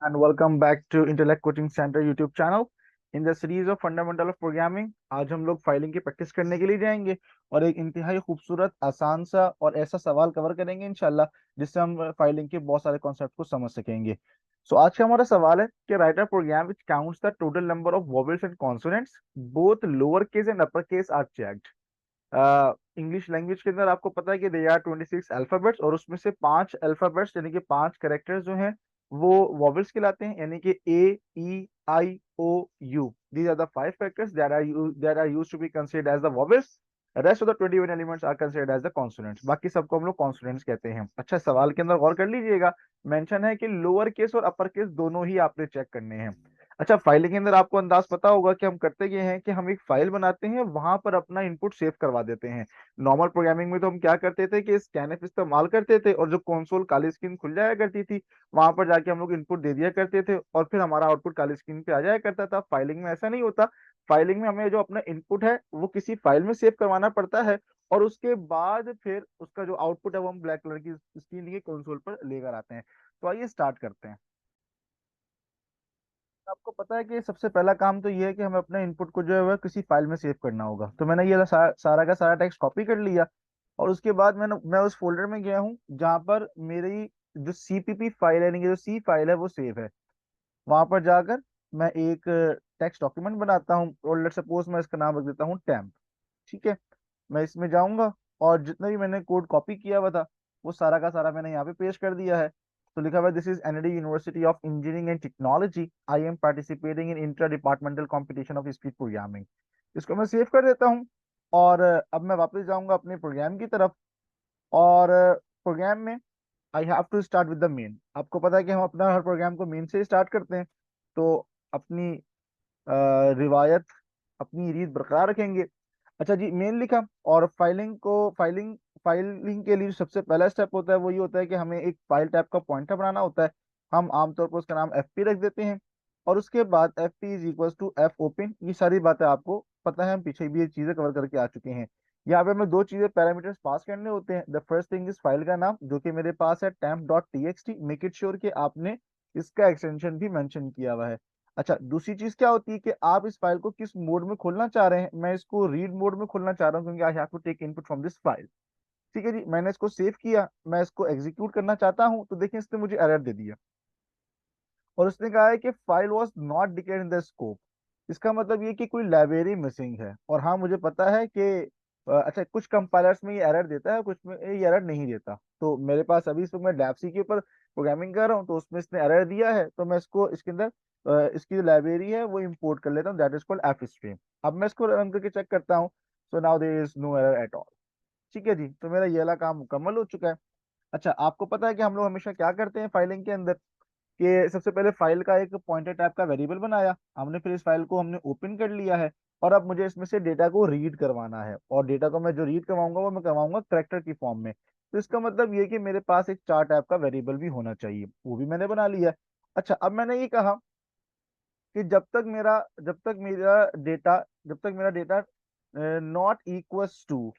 and welcome back to Intellect Coaching Center YouTube channel. In the series of Fundamental of Programming, आज हम लोग filing की practice करने के लिए जाएंगे और एक इंतहाई खूबसूरत आसान सा और ऐसा सवाल कवर करेंगे इंशाल्लाह, जिससे हम फाइलिंग के बहुत सारे कॉन्सेप्ट को समझ सकेंगे। सो आज का हमारा सवाल है कि write a program which counts the total number of vowels and consonants both lower case and upper case are checked. English language के अंदर आपको पता है कि दे आर 26 अल्फाबेट्स और उसमें से 5 अल्फाबेट्स यानी कि 5 कैरेक्टर्स जो हैं वो वॉवेल्स कहलाते हैं, यानी कि A E I O U. These are the 5 characters that are used to be considered as the vowels. Rest of the 21 elements are considered as the consonants. बाकी सबको हम लोग कॉन्सोनेंट्स कहते हैं। अच्छा, सवाल के अंदर गौर कर लीजिएगा, मेंशन है कि लोअर केस और अपर केस दोनों ही आपने चेक करने हैं। अच्छा, फाइलिंग के अंदर आपको अंदाज पता होगा कि हम करते ये हैं कि हम एक फाइल बनाते हैं, वहां पर अपना इनपुट सेव करवा देते हैं। नॉर्मल प्रोग्रामिंग में तो हम क्या करते थे कि स्कैनफ इस्तेमाल करते थे और जो कंसोल काली स्क्रीन खुल जाया करती थी, वहां पर जाके हम लोग इनपुट दे दिया करते थे और फिर हमारा आउटपुट काली स्क्रीन पे आ जाया करता था। फाइलिंग में ऐसा नहीं होता। फाइलिंग में हमें जो अपना इनपुट है वो किसी फाइल में सेव करवाना पड़ता है और उसके बाद फिर उसका जो आउटपुट है वो हम ब्लैक कलर की स्क्रीन के कंसोल पर लेकर आते हैं। तो आइए स्टार्ट करते हैं। आपको पता है कि सबसे पहला काम तो ये है कि हमें अपने इनपुट को जो है वह किसी फाइल में सेव करना होगा। तो मैंने ये सारा का सारा टेक्स्ट कॉपी कर लिया और उसके बाद मैं उस फोल्डर में गया हूँ जहाँ पर मेरी जो सीपीपी फाइल है, यानी कि जो सी फाइल है वो सेव है। वहां पर जाकर मैं एक टेक्स्ट डॉक्यूमेंट बनाता हूँ और लेट्स सपोज मैं इसका नाम रख देता हूँ टेम्प। ठीक है, मैं इसमें जाऊंगा और जितना भी मैंने कोड कॉपी किया हुआ था वो सारा का सारा मैंने यहाँ पे पेस्ट कर दिया है। तो लिखा हुआ है, this is ND university of engineering and technology, I am participating in inter departmental competition of speed programming. इसको मैं सेव कर देता हूँ और अब मैं वापस जाऊंगा अपने प्रोग्राम की तरफ। और प्रोग्राम में I have to start with the main. आपको पता है कि हम अपना हर प्रोग्राम को मेन से स्टार्ट करते हैं। तो अपनी रिवायत, अपनी रीत बरकरार रखेंगे। अच्छा जी, मेन लिखा और फाइलिंग के लिए सबसे पहला स्टेप होता है वो ये होता है कि हमें एक फाइल टाइप का पॉइंटर बनाना होता है। हम आमतौर पर उसका नाम एफ पी रख देते हैं और उसके बाद F P is equal to fopen. ये सारी बातें आपको पता है, हम पीछे भी ये चीजें कवर करके आ चुके हैं। यहाँ पे हमें दो चीजें पैरामीटर्स पास करने होते हैं। The first thing is file का नाम, जो कि मेरे पास है temp dot T x T. Make it sure कि आपने इसका एक्सटेंशन भी मेंशन किया हुआ है। अच्छा, दूसरी चीज क्या होती है कि आप इस फाइल को किस मोड में खोलना चाह रहे हैं। मैं इसको रीड मोड में खोलना चाह रहा हूँ क्योंकि I have to take input from this file. ठीक है जी, मैंने इसको सेव किया, मैं इसको एग्जीक्यूट करना चाहता हूँ तो देखिए इसने मुझे एरर दे दिया और उसने कहा है कि file was not declared in the scope. इसका मतलब ये कि कोई लाइब्रेरी मिसिंग है। और हाँ, मुझे पता है कि अच्छा, कुछ कंपाइलर्स में ये एरर देता है, कुछ में ये एरर नहीं देता। तो मेरे पास अभी इस वक्त मैं डैप्सी के ऊपर प्रोग्रामिंग कर रहा हूँ तो उसमें इसने एरर दिया है, तो मैं इसको इसके अंदर इसकी जो लाइब्रेरी है वो इंपोर्ट कर लेता हूँ, that is called F stream. अब मैं इसको रन करके चेक करता हूँ। So now there is no error at all. ठीक है जी, तो मेरा ये वाला काम मुकम्मल हो चुका है। अच्छा, आपको पता है कि हम लोग हमेशा क्या करते हैं फाइलिंग के अंदर कि सबसे पहले फाइल का एक पॉइंटर टाइप का वेरिएबल बनाया हमने, फिर इस फाइल को हमने ओपन कर लिया है और अब मुझे इसमें से डेटा को रीड करवाना है और डेटा को मैं जो रीड करवाऊंगा वो मैं करवाऊंगा करेक्टर की फॉर्म में। तो इसका मतलब ये कि मेरे पास एक चार टाइप का वेरिएबल भी होना चाहिए, वो भी मैंने बना लिया है। अच्छा, अब मैंने ये कहा कि जब तक मेरा डेटा नॉट इक्वल्स टू,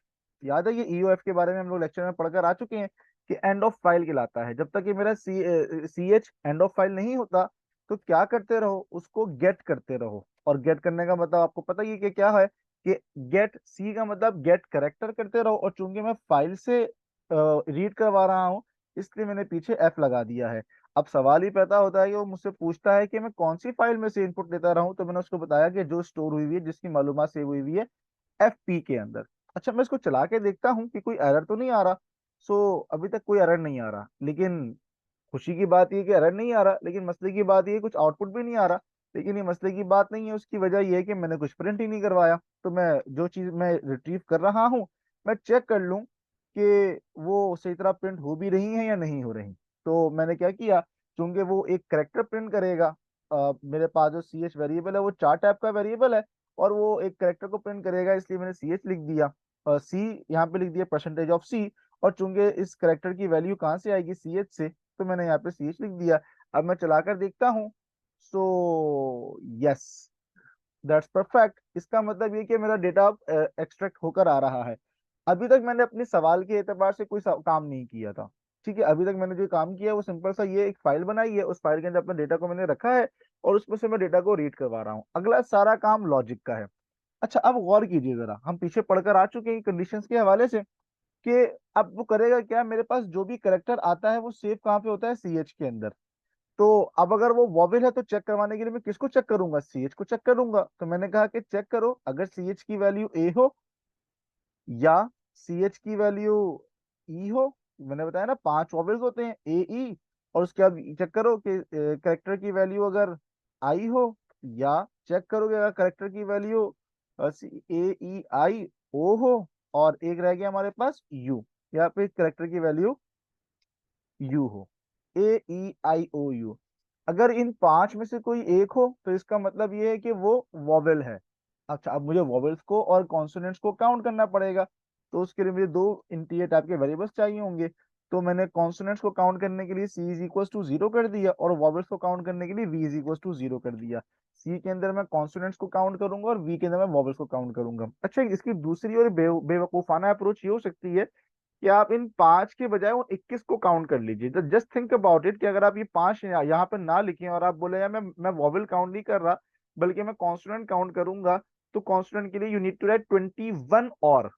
याद है ये ईओएफ के बारे में हम लोग लेक्चर में पढ़कर आ चुके हैं कि एंड ऑफ फाइल कहलाता है। जब तक ये मेरा C H end of file नहीं होता तो क्या करते रहो, उसको गेट करते रहो। और गेट करने का मतलब आपको पता ही है कि क्या है कि गेट सी का मतलब गेट करेक्टर करते रहो, और चूंकि मैं फाइल से रीड करवा रहा हूँ इसलिए मैंने पीछे एफ लगा दिया है। अब सवाल ही पैदा होता है कि वो मुझसे पूछता है कि मैं कौन सी फाइल में से इनपुट लेता रहा हूँ, तो मैंने उसको बताया कि जो स्टोर हुई हुई है, जिसकी मालूमात सेव हुई हुई है एफ पी के अंदर। अच्छा, मैं इसको चला के देखता हूँ कि कोई एरर तो नहीं आ रहा। सो अभी तक कोई एरर नहीं आ रहा, लेकिन खुशी की बात ये कि एरर नहीं आ रहा, लेकिन मसले की बात ये कुछ आउटपुट भी नहीं आ रहा। लेकिन ये मसले की बात नहीं है, उसकी वजह ये है कि मैंने कुछ प्रिंट ही नहीं करवाया। तो मैं जो चीज मैं रिट्रीव कर रहा हूँ, मैं चेक कर लूँ कि वो सही तरह प्रिंट हो भी रही है या नहीं हो रही। तो मैंने क्या किया, चूंकि वो एक करेक्टर प्रिंट करेगा, मेरे पास जो सी एच वेरिएबल है वो चार टाइप का वेरिएबल है और वो एक करेक्टर को प्रिंट करेगा, इसलिए मैंने सी एच लिख दिया। सी यहाँ पे लिख दिया परसेंटेज ऑफ सी। और चूंकि इस करेक्टर की वैल्यू कहाँ से आएगी, सी एच से, तो मैंने यहाँ पे सी एच लिख दिया। अब मैं चलाकर देखता हूँ। So yes, that's perfect. इसका मतलब ये कि मेरा डेटा एक्सट्रैक्ट होकर आ रहा है। अभी तक मैंने अपने सवाल के एतबार से कोई काम नहीं किया था। ठीक है, अभी तक मैंने जो काम किया है वो सिंपल सा, ये एक फाइल बनाई है, उस फाइल के अंदर अपने डेटा को मैंने रखा है और उसमें से मैं डेटा को रीड करवा रहा हूँ। अगला सारा काम लॉजिक का है। अच्छा, अब गौर कीजिए जरा, हम पीछे पढ़कर आ चुके हैं कंडीशंस के हवाले से कि अब वो करेगा क्या, मेरे पास जो भी करेक्टर आता है वो सेव कहाँ पे होता है, सी एच के अंदर। तो अब अगर वो वॉवेल है तो चेक करवाने के लिए मैं किसको चेक करूंगा, सी एच को चेक करूंगा। तो मैंने कहा कि चेक करो, अगर सी एच की वैल्यू ए हो या सी एच की वैल्यू ई हो, मैंने बताया ना 5 वॉवेल्स होते हैं ए ई, और उसके बाद चेक करो कि करेक्टर की वैल्यू अगर आई हो, या चेक करो कि अगर करेक्टर की वैल्यू ए ई आई ओ हो, और एक रह गया हमारे पास यू, यहाँ पे करेक्टर की वैल्यू यू हो, ए ई आई ओ यू। अगर इन 5 में से कोई एक हो तो इसका मतलब ये है कि वो वॉवेल है। अच्छा, अब मुझे वॉवेल्स को और कॉन्सोनेंट्स को काउंट करना पड़ेगा, तो उसके लिए मुझे दो इंटीजर टाइप के वेरिएबल्स चाहिए होंगे। तो मैंने कॉन्सोनेंट्स को काउंट करने के लिए C is equal to zero कर दिया, और वॉवेल्स को काउंट करने के लिए V is equal to zero कर दिया। सी के अंदर मैं कॉन्सोनेंट्स को काउंट करूंगा और वी के अंदर मैं वॉवेल्स को काउंट करूंगा। अच्छा, इसकी दूसरी और बेवकूफाना अप्रोच ये हो सकती है कि आप इन 5 के बजाय उन 21 को काउंट कर लीजिए। तो जस्ट थिंक अबाउट इट कि अगर आप ये 5 यहाँ पे ना लिखें और आप बोले यार मैं वॉवेल काउंट नहीं कर रहा बल्कि मैं कॉन्सोनेंट काउंट करूंगा, तो कॉन्सोनेंट के लिए यू नीड टू राइट 21 और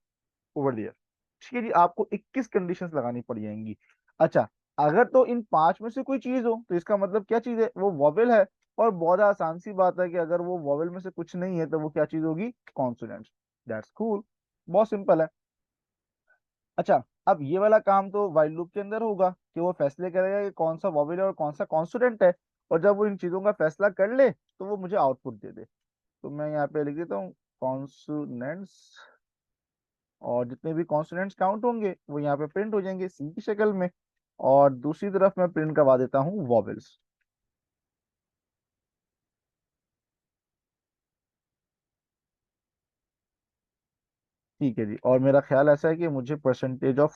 ओवर देयर। ठीक है जी, आपको 21 कंडीशंस लगानी पड़ जाएंगी। अच्छा, अगर तो इन 5 में से कोई चीज हो तो इसका मतलब क्या चीज है, वो वॉवेल है। और बहुत आसान सी बात है कि अगर वो वॉवेल में से कुछ नहीं है तो वो क्या चीज होगी, कॉन्सोनेंट। दैट्स कूल, बहुत सिंपल है। अच्छा, अब ये वाला काम तो वाइल लूप के अंदर होगा कि वो फैसले करेगा कि कौन सा वॉवेल है और कौन सा कॉन्सोनेंट है, और जब वो इन चीजों का फैसला कर ले तो वो मुझे आउटपुट दे दे। तो मैं यहाँ पे लिख देता हूँ कॉन्सोनेंट्स, और जितने भी कॉन्सोनेंट्स काउंट होंगे वो यहाँ पे प्रिंट हो जाएंगे सी की शक्ल में, और दूसरी तरफ मैं प्रिंट करवा देता हूँ वॉवेल्स। ठीक है जी, और मेरा ख्याल ऐसा है कि मुझे परसेंटेज ऑफ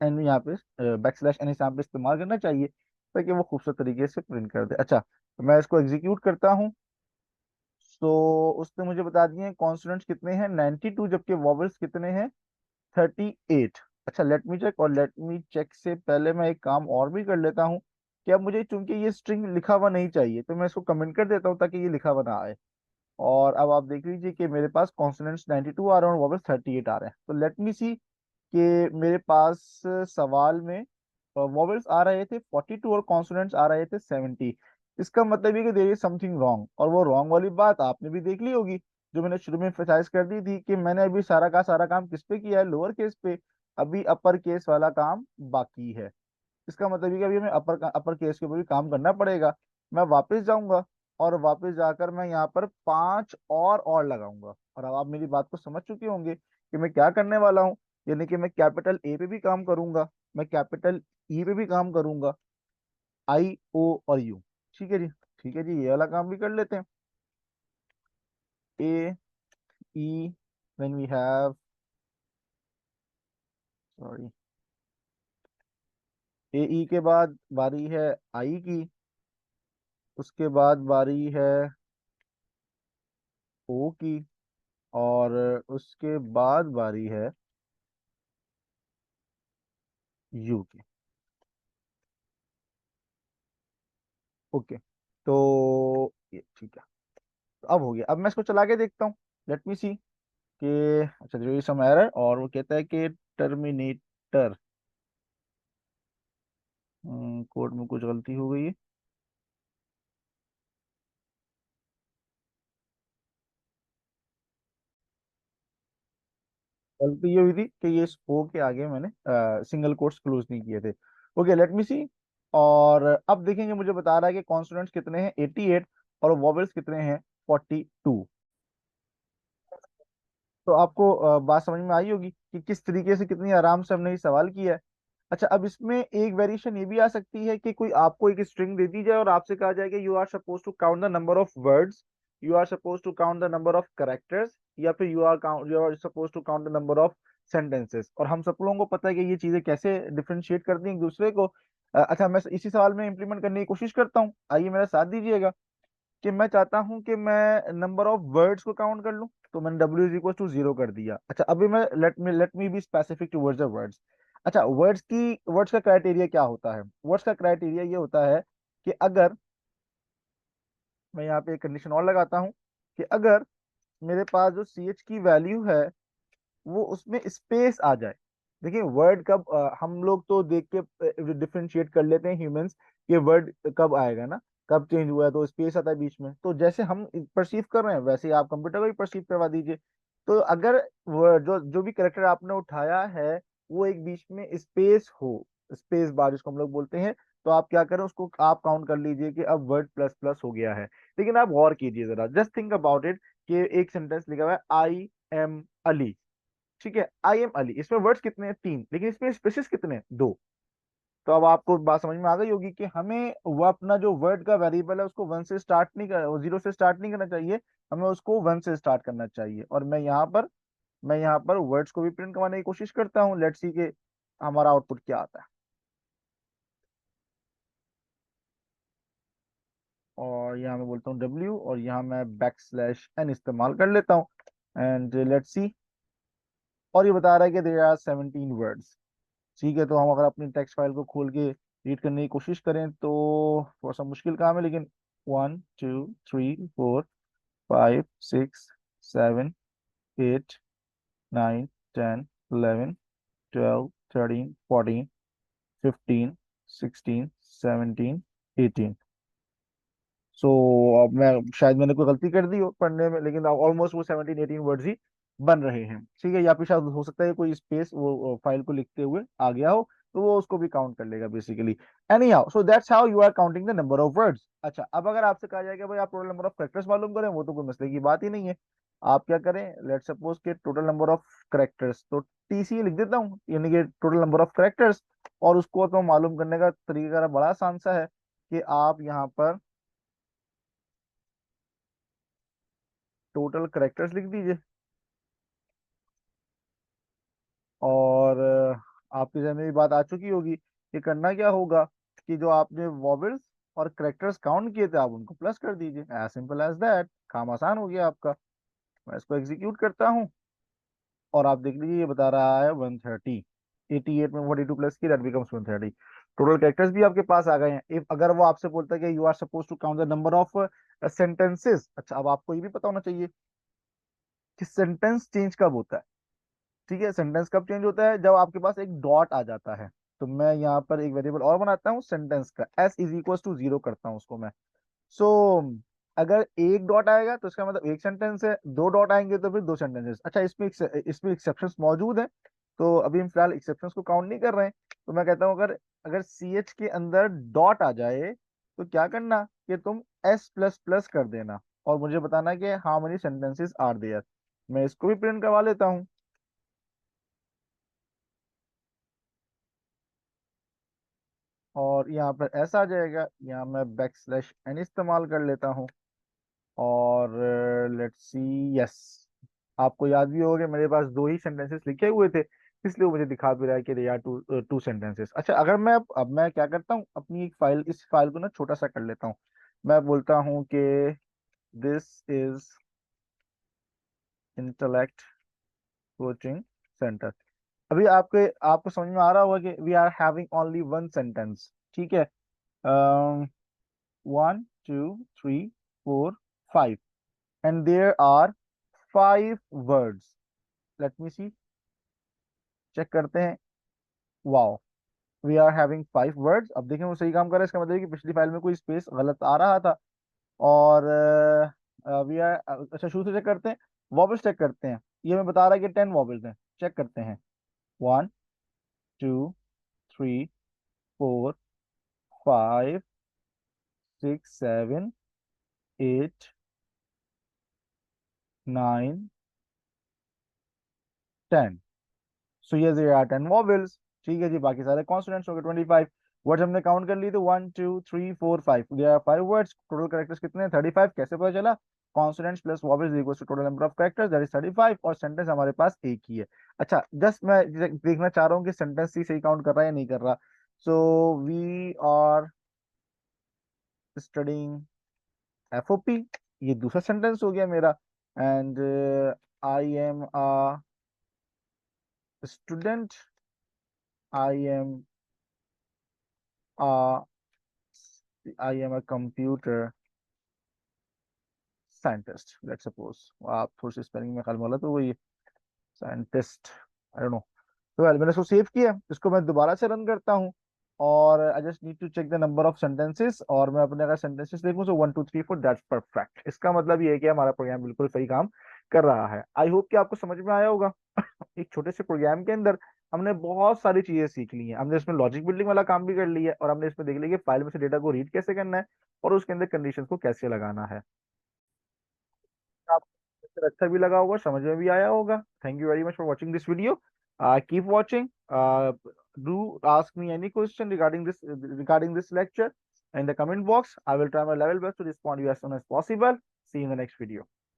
एन यहाँ पे बैकस्लैश एन यहाँ पे इस्तेमाल करना चाहिए ताकि वो खूबसूरत तरीके से प्रिंट कर दे। अच्छा, तो मैं इसको एग्जीक्यूट करता हूँ। तो उसने मुझे बता दिए कॉन्सोनेंट्स कितने हैं, 92, जबकि वॉवेल्स कितने हैं, 38। अच्छा, लेट मी चेक, और लेट मी चेक से पहले मैं एक काम और भी कर लेता हूँ कि अब मुझे चूंकि ये स्ट्रिंग लिखा हुआ नहीं चाहिए तो मैं इसको कमेंट कर देता हूँ ताकि ये लिखा हुआ ना आए। और अब आप देख लीजिए कि मेरे पास कॉन्सोनेंट्स 92 आ रहे हैं और वॉवेल्स 38 आ रहे हैं। तो लेट मी सी कि मेरे पास सवाल में वॉवेल्स आ रहे थे 42 और कॉन्सोनेंट्स आ रहे थे 70। इसका मतलब ये कि देयर इज समथिंग रॉन्ग, और वो रॉन्ग वाली बात आपने भी देख ली होगी, जो मैंने शुरू में एम्फेसाइज कर दी थी कि मैंने अभी सारा का सारा काम किस पे किया है, लोअर केस पे। अभी अपर केस वाला काम बाकी है। इसका मतलब ये कि अभी हमें अपर केस के ऊपर भी काम करना पड़ेगा। मैं वापस जाऊंगा और वापस जाकर मैं यहाँ पर 5 और लगाऊंगा, और अब आप मेरी बात को समझ चुके होंगे कि मैं क्या करने वाला हूँ। यानी कि मैं कैपिटल ए पे भी काम करूंगा, मैं कैपिटल ई पे भी काम करूंगा, आई ओ और यू। ठीक है जी, ठीक है जी, ये वाला काम भी कर लेते हैं। ए ई, देन वी हैव, सॉरी, ए ई के बाद बारी है आई की, उसके बाद बारी है ओ की, और उसके बाद बारी है यू की। ओके, तो ये ठीक है। तो अब हो गया, अब मैं इसको चला के देखता हूँ। लेट मी सी कि, अच्छा, जो ये सम एरर, और वो कहता है कि टर्मिनेटर कोड में कुछ गलती हो गई है। गलती ये हुई थी कि ये स्पो के आगे मैंने सिंगल कोट्स क्लोज नहीं किए थे। ओके, लेट मी सी। और अब देखेंगे, मुझे बता रहा है कि कॉन्सोनेंट्स कितने हैं 88, और वॉवेल्स कितने हैं 42। तो आपको बात समझ में आई होगी कि किस तरीके से, कितनी आराम से हमने ये सवाल किया है। अच्छा, अब इसमें एक वेरिएशन ये भी आ सकती है कि कोई आपको एक स्ट्रिंग दे दी जाए और आपसे कहा जाए कि you are suppose to count the number of words, you are suppose to count the number of characters, या फिर you are suppose to count the number of sentences. और हम सब लोगों को पता है कि ये चीजें कैसे डिफरेंशिएट करती हैं एक दूसरे को। अच्छा, मैं इसी सवाल में इंप्लीमेंट करने की कोशिश करता हूँ, आइए मेरा साथ दीजिएगा। कि मैं चाहता हूं कि मैं नंबर ऑफ वर्ड्स को काउंट कर लूं, तो मैंने w is equal to zero कर दिया। अच्छा, अभी मैं let me be specific towards the words. अच्छा, वर्ड्स का क्राइटेरिया क्या होता है? वर्ड्स का क्राइटेरिया ये होता है कि अगर मैं यहाँ पे एक कंडीशन और लगाता हूँ कि अगर मेरे पास जो सी एच की वैल्यू है वो उसमें स्पेस आ जाए। देखिए वर्ड कब हम लोग तो देख के डिफरेंशिएट कर लेते हैं ह्यूमंस कि वर्ड कब आएगा ना, कब चेंज हुआ है, तो स्पेस आता है बीच में। तो जैसे हम परसीव कर रहे हैं वैसे ही आप कंप्यूटर को भी परसीव करवा दीजिए। तो अगर जो जो भी करेक्टर आपने उठाया है वो एक बीच में स्पेस हो, स्पेस बार जिसको हम लोग बोलते हैं, तो आप क्या करें, उसको आप काउंट कर लीजिए कि अब वर्ड प्लस प्लस हो गया है। लेकिन आप गौर कीजिए जरा, जस्ट थिंक अबाउट इट कि एक सेंटेंस लिखा हुआ है आई एम अली। ठीक है, आई एम अली, इसमें वर्ड्स कितने हैं? तीन, लेकिन इसमें स्पेसिस कितने हैं? दो। तो अब आपको बात समझ में आ गई होगी कि हमें वो अपना जो वर्ड का वेरिएबल है उसको वन से स्टार्ट नहीं कर, जीरो से स्टार्ट नहीं करना चाहिए, हमें उसको वन से स्टार्ट करना चाहिए। और मैं यहाँ पर वर्ड्स को भी प्रिंट करवाने की कोशिश करता हूँ। लेट्स सी के हमारा आउटपुट क्या आता है। और यहाँ मैं बोलता हूँ W, और यहाँ मैं \n इस्तेमाल कर लेता हूँ। एंड लेट्स सी, और ये बता रहा है कि देयर आर 17 वर्ड्स। ठीक है, तो हम अगर अपनी टेक्स्ट फाइल को खोल के रीड करने की कोशिश करें तो थोड़ा सा मुश्किल काम है, लेकिन 1 2 3 4 5 6 7 8 9 10 11 12 13 14 15 16 17 18। सो अब मैं शायद मैंने कोई गलती कर दी हो पढ़ने में, लेकिन ऑलमोस्ट वो 17 18 वर्ड्स ही बन रहे हैं। ठीक है, या फिर शायद हो सकता है कोई स्पेस वो फाइल को लिखते हुए आ गया हो, तो वो उसको भी काउंट कर लेगा basically. Anyhow, so that's how you are counting the number of words. अच्छा, अब अगर आपसे कहा जाए कि भाई आप टोटल नंबर ऑफ करेक्टर्स मालूम करें, वो तो कोई मसले की बात ही नहीं है। आप क्या करें, लेट्स सपोज के टोटल नंबर ऑफ करेक्टर्स, तो टीसी लिख देता हूँ, यानी कि टोटल नंबर ऑफ करेक्टर्स। और उसको तो मालूम करने का तरीका बड़ा आसान सा है कि आप यहाँ पर टोटल करेक्टर्स लिख दीजिए। और आपके जहन में भी बात आ चुकी होगी कि करना क्या होगा, कि जो आपने वॉवेल्स और करेक्टर्स काउंट किए थे आप उनको प्लस कर दीजिए। एज सिंपल एज दैट, काम आसान हो गया आपका। मैं इसको एग्जीक्यूट करता हूँ और आप देख लीजिए ये बता रहा है 130। 88 में 42 प्लस की, दैट बिकम्स 130। टोटल कैरेक्टर्स भी आपके पास आ गए हैं। इफ अगर वो आपसे बोलता है कि you are suppose to count the number of sentences, अच्छा अब आपको ये भी पता होना चाहिए कि सेंटेंस चेंज कब होता है। ठीक है, सेंटेंस कब चेंज होता है? जब आपके पास एक डॉट आ जाता है। तो मैं यहाँ पर एक वेरिएबल और बनाता हूँ सेंटेंस का, s इज इक्वल टू 0 करता हूँ उसको मैं। सो अगर एक डॉट आएगा तो इसका मतलब एक सेंटेंस है, दो डॉट आएंगे तो फिर दो सेंटेंसेस। अच्छा, इसमें एक्सेप्शंस मौजूद है, तो अभी हम फिलहाल एक्सेप्शंस को काउंट नहीं कर रहे हैं। तो मैं कहता हूँ अगर अगर सी एच के अंदर डॉट आ जाए तो क्या करना कि तुम s प्लस प्लस कर देना और मुझे बताना कि how many sentences are there. मैं इसको भी प्रिंट करवा लेता हूँ। और यहाँ पर ऐसा आ जाएगा, यहाँ मैं \n इस्तेमाल कर लेता हूँ। और लेट्स सी, यस, आपको याद भी होगा कि मेरे पास दो ही सेंटेंसेस लिखे हुए थे, इसलिए वो मुझे दिखा भी रहा है कि they are two two sentences. अच्छा, अगर मैं अब मैं क्या करता हूँ, अपनी एक फाइल, इस फाइल को ना छोटा सा कर लेता हूँ। मैं बोलता हूँ कि this is Intellect coaching centre. अभी आपके आपको समझ में आ रहा होगा कि we are having only one sentence. ठीक है, 1 2 3 4 5, and there are 5 words. Let me see, check करते हैं। Wow, we are having 5 words. अब देखें वो सही काम कर रहा है, इसका मतलब है कि पिछली फाइल में कोई स्पेस गलत आ रहा था। और वी आर, अच्छा शुरू से चेक करते हैं, वॉबल्स चेक करते हैं। ये हमें बता रहा है कि 10 वॉबल्स हैं। चेक करते हैं, 1 2 3 4 5 6 7 8 9 10। सो ये देयर आर 10 वॉवेल्स। ठीक है जी, बाकी सारे कॉन्सोनेंट्स हो गए 25। वर्ड्स हमने काउंट कर लिए थे 1 2 3 4 5, there are 5 words. Total characters कितने हैं? 35। कैसे पता चला? Consonants plus vowels equals to total number of characters, that is 35। और सेंटेंस हमारे पास एक ही है। अच्छा, जस्ट मैं देखना चाह रहा हूँ कि सेंटेंस ही सही काउंट कर रहा है या नहीं कर रहा। So we are studying FOP, ये दूसरा सेंटेंस हो गया मेरा। And I am a student I am a I am a computer scientist, let's suppose. आप थोड़ी सी स्पेलिंग में गलत तो वही साइंटिस्ट, आई डोंट नो। तो मैंने इसको सेव किया, इसको मैं दोबारा से रन करता हूँ, और I just need to check the number of sentences, और मैं अपने अगर सेंटेंसेस देखूँ तो 1 2 3 4, दैट्स परफेक्ट। इसका मतलब ये है कि हमारा प्रोग्राम बिल्कुल सही काम कर रहा है। आई होप कि आपको समझ में आया होगा। एक छोटे से प्रोग्राम के अंदर हमने बहुत सारी चीजें सीख ली हैं। हमने इसमें लॉजिक बिल्डिंग वाला काम भी कर लिया है, और हमने इसमें देख लिया कि फाइल में से डेटा को रीड कैसे करना है और उसके अंदर कंडीशन को कैसे लगाना है। आपको अच्छा भी लगा होगा, समझ में भी आया होगा। Thank you very much for watching this video. Keep watching. Do ask me any question regarding this lecture in the comment box. I will try my level best to respond you as soon as possible. See you in the next video.